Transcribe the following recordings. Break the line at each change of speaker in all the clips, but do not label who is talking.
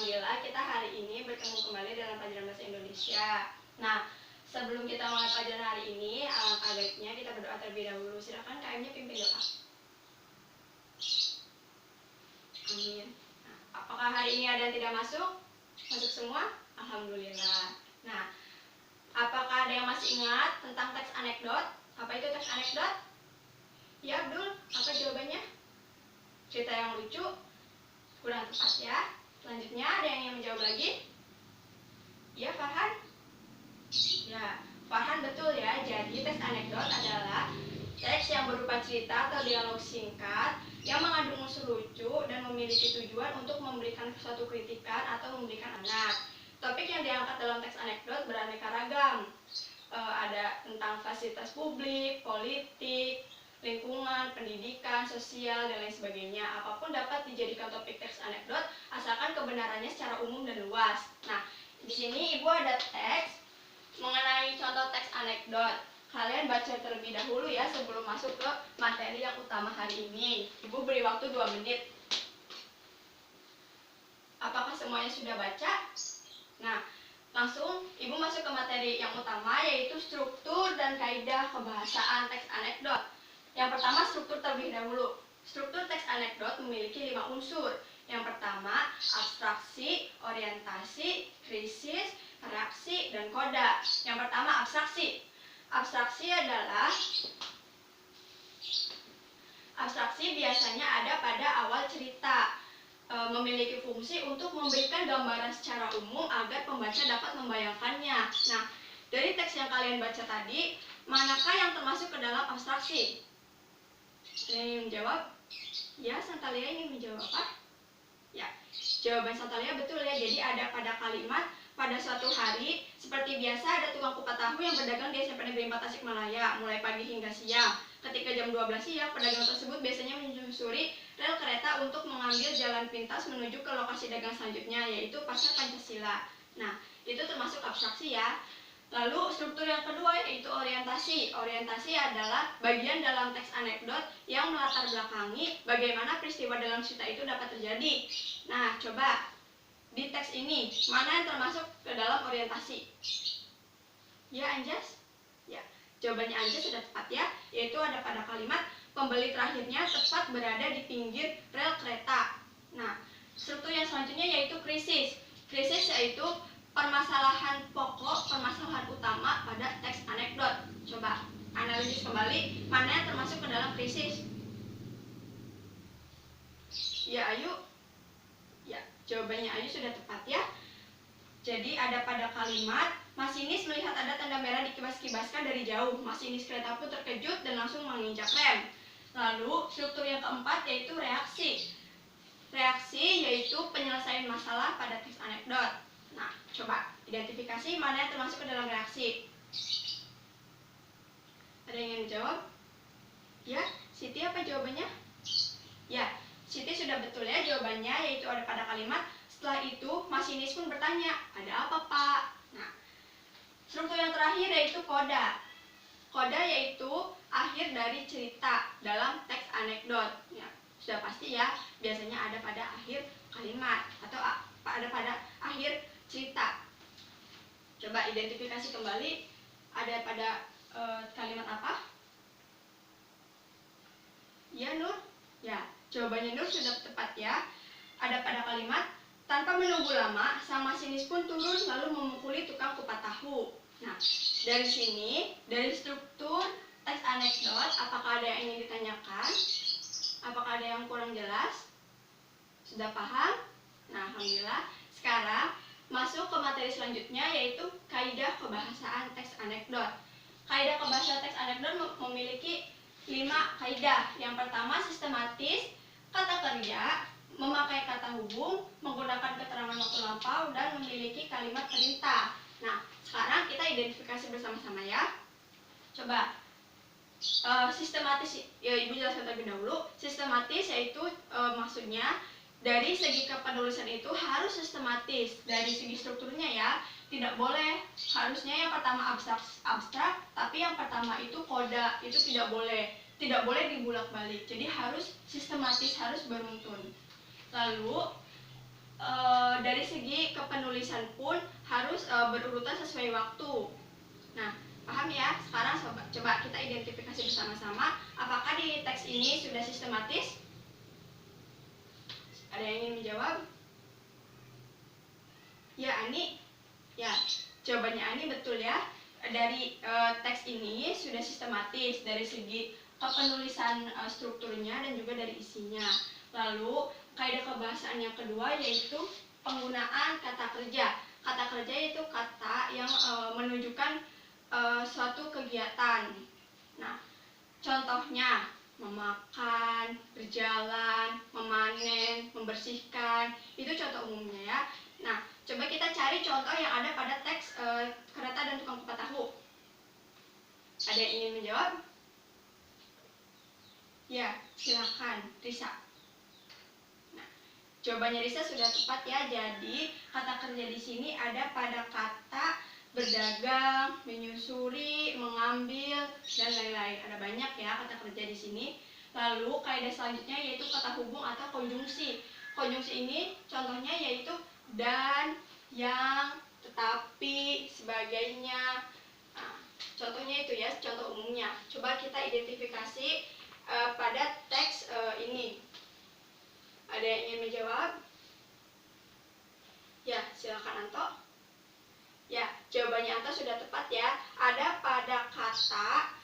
Alhamdulillah kita hari ini bertemu kembali dalam pelajaran bahasa Indonesia. Nah, sebelum kita mulai pelajaran hari ini, alangkah baiknya kita berdoa terlebih dahulu. Silakan KM-nya pimpin doa. Amin. Nah, apakah hari ini ada yang tidak masuk? Masuk semua? Alhamdulillah. Nah, apakah ada yang masih ingat tentang teks anekdot? Apa itu teks anekdot? Ya, Abdul. Apa jawabannya? Cerita yang lucu? Kurang tepat ya. Selanjutnya ada yang ingin menjawab lagi? Ya, Farhan? Ya, Farhan betul ya. Jadi teks anekdot adalah teks yang berupa cerita atau dialog singkat yang mengandung unsur lucu dan memiliki tujuan untuk memberikan suatu kritikan atau memberikan anak. Topik yang diangkat dalam teks anekdot beraneka ragam. Ada tentang fasilitas publik, politik, lingkungan, pendidikan, sosial, dan lain sebagainya. Apapun dapat dijadikan topik teks anekdot asalkan kebenarannya secara umum dan luas. Nah, di sini Ibu ada teks mengenai contoh teks anekdot. Kalian baca terlebih dahulu ya sebelum masuk ke materi yang utama hari ini. Ibu beri waktu 2 menit. Apakah semuanya sudah baca? Nah, langsung Ibu masuk ke materi yang utama, yaitu struktur dan kaidah kebahasaan teks anekdot. Yang pertama, struktur terlebih dahulu. Struktur teks anekdot memiliki 5 unsur. Yang pertama, abstraksi, orientasi, krisis, reaksi, dan koda. Yang pertama, abstraksi. Abstraksi biasanya ada pada awal cerita. Memiliki fungsi untuk memberikan gambaran secara umum agar pembaca dapat membayangkannya. Nah, dari teks yang kalian baca tadi, manakah yang termasuk ke dalam abstraksi? Ada yang ingin menjawab? Ya, Santalia ingin menjawab apa? Ya, jawaban Santalia betul ya. Jadi ada pada kalimat, pada suatu hari, seperti biasa ada tukang kupat tahu yang berdagang di SMP Negeri 4 Tasikmalaya, mulai pagi hingga siang. Ketika jam 12 siang, pedagang tersebut biasanya menyusuri rel kereta untuk mengambil jalan pintas menuju ke lokasi dagang selanjutnya, yaitu Pasar Pancasila. Nah, itu termasuk abstraksi ya. Lalu struktur yang kedua yaitu orientasi. Orientasi adalah bagian dalam teks anekdot yang melatar belakangi bagaimana peristiwa dalam cerita itu dapat terjadi. Nah, coba di teks ini mana yang termasuk ke dalam orientasi? Ya, Anjas? Ya, jawabannya Anjas sudah tepat ya, yaitu ada pada kalimat pembeli terakhirnya tepat berada di pinggir rel kereta. Nah, struktur yang selanjutnya yaitu krisis. Krisis yaitu permasalahan pokok, permasalahan utama pada teks anekdot. Coba analisis kembali mana yang termasuk ke dalam krisis. Ya, Ayu? Ya, jawabannya Ayu sudah tepat ya. Jadi ada pada kalimat masinis melihat ada tanda merah dikibas-kibaskan dari jauh. Masinis kereta pun terkejut dan langsung menginjak rem. Lalu struktur yang keempat yaitu reaksi. Reaksi yaitu penyelesaian masalah pada teks anekdot. Nah, coba identifikasi mana yang termasuk ke dalam reaksi. Ada yang ingin menjawab? Ya, Siti apa jawabannya? Ya, Siti sudah betul ya jawabannya, yaitu ada pada kalimat setelah itu masinis pun bertanya, ada apa Pak? Nah, struktur yang terakhir yaitu koda. Koda yaitu akhir dari cerita dalam teks anekdot. Ya, sudah pasti ya, biasanya ada pada akhir kalimat atau ada pada akhir cerita. Coba identifikasi kembali, ada pada kalimat apa? Ya, Nur? Ya, jawabannya Nur sudah tepat ya. Ada pada kalimat tanpa menunggu lama, sang masinis pun turun lalu memukuli tukang kupat tahu. Nah, dari sini, dari struktur teks anekdot, apakah ada yang ingin ditanyakan? Apakah ada yang kurang jelas? Sudah paham? Nah, alhamdulillah. Sekarang masuk ke materi selanjutnya, yaitu kaidah kebahasaan teks anekdot. Kaidah kebahasaan teks anekdot memiliki 5 kaidah. Yang pertama, sistematis, kata kerja, memakai kata hubung, menggunakan keterangan waktu lampau, dan memiliki kalimat perintah. Nah, sekarang kita identifikasi bersama-sama ya. Coba sistematis, ya Ibu jelaskan terlebih dahulu. Sistematis yaitu maksudnya dari segi kepenulisan itu harus sistematis. Dari segi strukturnya ya, tidak boleh harusnya yang pertama abstrak, tapi yang pertama itu koda, itu tidak boleh dibulak-balik. Jadi harus sistematis, harus beruntun. Lalu dari segi kepenulisan pun harus berurutan sesuai waktu. Nah, paham ya? Sekarang coba kita identifikasi bersama-sama apakah di teks ini sudah sistematis? Ada yang ingin menjawab? Ya, Ani. Ya, jawabannya Ani betul ya. Dari teks ini sudah sistematis dari segi kepenulisan strukturnya dan juga dari isinya. Lalu, kaidah kebahasaan yang kedua yaitu penggunaan kata kerja. Kata kerja itu kata yang menunjukkan suatu kegiatan. Nah, contohnya memakan, berjalan, memanen, membersihkan, itu contoh umumnya ya. Nah, coba kita cari contoh yang ada pada teks kereta dan tukang kupat tahu. Ada yang ingin menjawab? Ya, silakan, Risa. Nah, jawabannya Risa sudah tepat ya. Jadi, kata kerja di sini ada pada kata berdagang, menyusuri, mengambil, dan lain-lain. Ada banyak ya kata kerja di sini. Lalu kaidah selanjutnya yaitu kata hubung atau konjungsi. Konjungsi ini contohnya yaitu dan, yang, tetapi, sebagainya. Nah, contohnya itu ya, contoh umumnya. Coba kita identifikasi pada teks ini. Ada yang ingin menjawab? Ya, silakan Anto. Ya, jawabannya Anto sudah tepat ya. Ada pada kata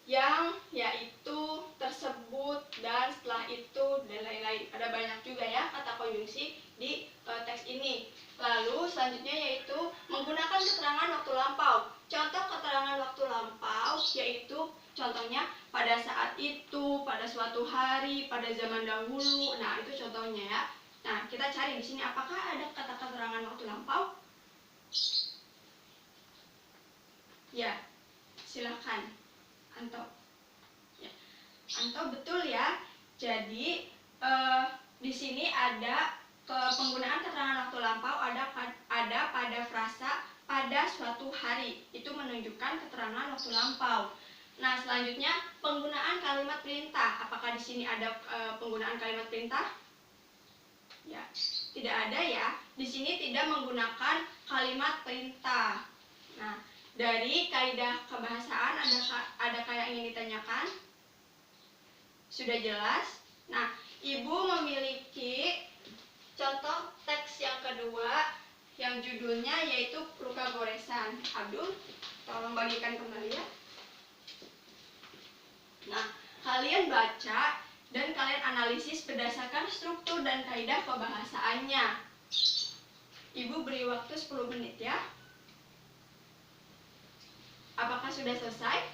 yang, yaitu, tersebut, dan, setelah itu, dan lain-lain. Ada banyak juga ya kata konjungsi di teks ini. Lalu selanjutnya yaitu menggunakan keterangan waktu lampau. Contoh keterangan waktu lampau yaitu contohnya pada saat itu, pada suatu hari, pada zaman dahulu. Nah, itu contohnya ya. Nah, kita cari di sini apakah ada kata keterangan waktu lampau? Ya, silahkan Anto. Ya. Anto betul ya. Jadi di sini ada penggunaan keterangan waktu lampau ada pada frasa pada suatu hari. Itu menunjukkan keterangan waktu lampau. Nah, selanjutnya penggunaan kalimat perintah. Apakah di sini ada penggunaan kalimat perintah? Ya, tidak ada ya. Di sini tidak menggunakan kalimat perintah. Nah, dari kaidah kebahasaan adakah yang ingin ditanyakan? Sudah jelas? Nah, Ibu memiliki contoh teks yang kedua yang judulnya yaitu luka goresan. Abdul, tolong bagikan kembali ya. Nah, kalian baca dan kalian analisis berdasarkan struktur dan kaidah kebahasaannya. Ibu beri waktu 10 menit ya. Apakah sudah selesai?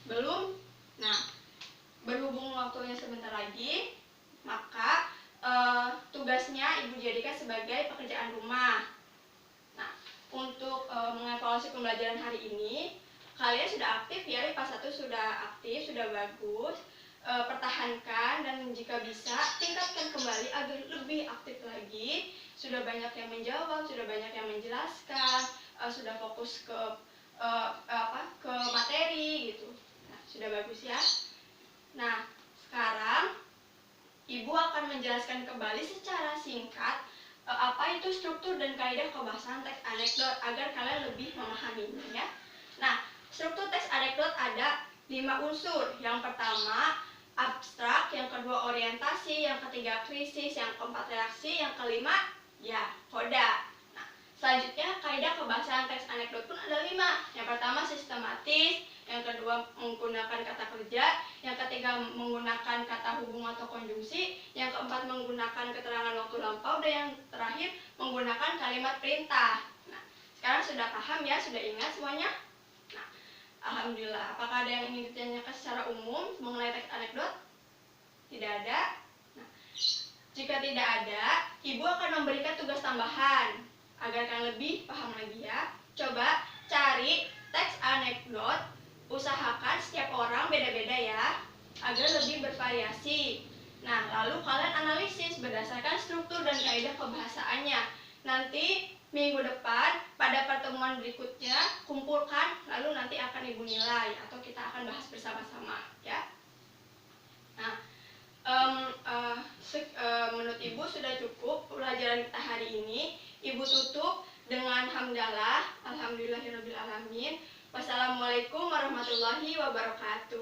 Belum? Nah, berhubung waktunya sebentar lagi, maka tugasnya Ibu jadikan sebagai pekerjaan rumah. Nah, untuk mengevaluasi pembelajaran hari ini, kalian sudah aktif ya, IPA 1 sudah aktif, sudah bagus. Pertahankan dan jika bisa tingkatkan kembali agar lebih aktif lagi. Sudah banyak yang menjawab, sudah banyak yang menjelaskan, sudah fokus ke ke materi gitu. Nah, sudah bagus ya. Nah, sekarang Ibu akan menjelaskan kembali secara singkat apa itu struktur dan kaidah kebahasaan teks anekdot agar kalian lebih memahaminya ya. Nah, struktur teks anekdot ada 5 unsur. Yang pertama abstrak, yang kedua orientasi, yang ketiga krisis, yang keempat reaksi, yang kelima ya koda. Nah, selanjutnya kaidah kebahasaan teks anekdot pun ada 5. Yang pertama sistematis, yang kedua menggunakan kata kerja, yang ketiga menggunakan kata hubung atau konjungsi, yang keempat menggunakan keterangan waktu lampau, dan yang terakhir menggunakan kalimat perintah. Nah, sekarang sudah paham ya, sudah ingat semuanya? Nah, alhamdulillah. Apakah ada yang ingin ditanyakan secara umum mengenai teks anekdot? Tidak ada? Nah, jika tidak ada, Ibu akan memberikan tugas tambahan agar kalian lebih paham lagi ya. Coba cari teks anekdot. Usahakan setiap orang beda-beda ya, agar lebih bervariasi. Nah, lalu kalian analisis berdasarkan struktur dan kaidah kebahasaannya. Nanti minggu depan pada pertemuan berikutnya kumpulkan, lalu nanti akan Ibu nilai atau kita akan bahas bersama-sama ya. Nah, menurut Ibu sudah cukup. Ibu tutup dengan hamdalah, alhamdulillahirabbil alamin. Wassalamualaikum warahmatullahi wabarakatuh.